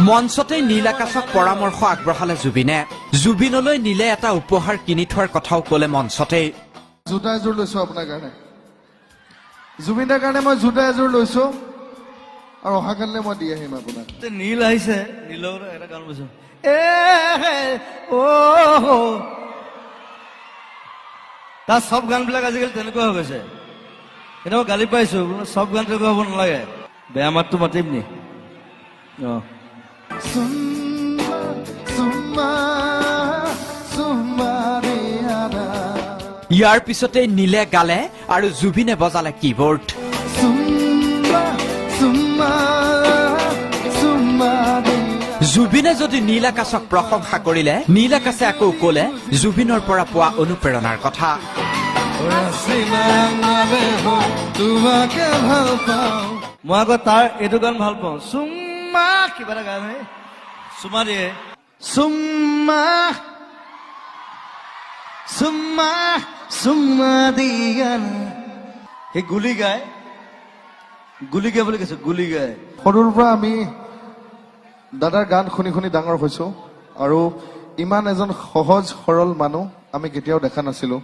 মঞ্চতে নীল আকাশক পৰামৰ্শ আগবঢ়ালে জুবিনে। জুবিনলৈ নীলে এটা উপহাৰ কিনি থোৱাৰ কথাও ক'লে মঞ্চতে। জোতা এযোৰ লৈছো আপোনাৰ কাৰণে, জুবিনৰ কাৰণে মই জোতা এযোৰ লৈছো আৰু অহাকালিলৈ মই দি আহিম আপোনাক। নীল আহিছে, নীলৰ এটা গান বৈছো তাৰ চব গানবিলাক আজিকালি তেনেকুৱা হৈ গৈছে। কিন্তু মই গালি পাইছো, চব গান তেনেকুৱা হ'ব নালাগে, বেয়া মাতটো মাতিম নি? ইয়াৰ পিছতে নীলে গালে আৰু জুবিনে বজালে কীবৰ্ড। জুবিনে যদি নীল আকাশক প্ৰশংসা কৰিলে, নীল আকাশে আকৌ ক'লে জুবিনৰ পৰা পোৱা অনুপ্ৰেৰণাৰ কথা। মই আকৌ তাৰ এইটো গান ভাল পাওঁ, চুম্মা কিবা এটা গান, চুমা দিয়ে, চুম্মা চুম্মা চুম্মা দিয়া। সেই গুলি গায় বুলি কৈছো, গুলি গায়। সৰুৰ পৰা আমি দাদাৰ গান শুনি শুনি ডাঙৰ হৈছো আৰু ইমান এজন সহজ সৰল মানুহ আমি কেতিয়াও দেখা নাছিলো।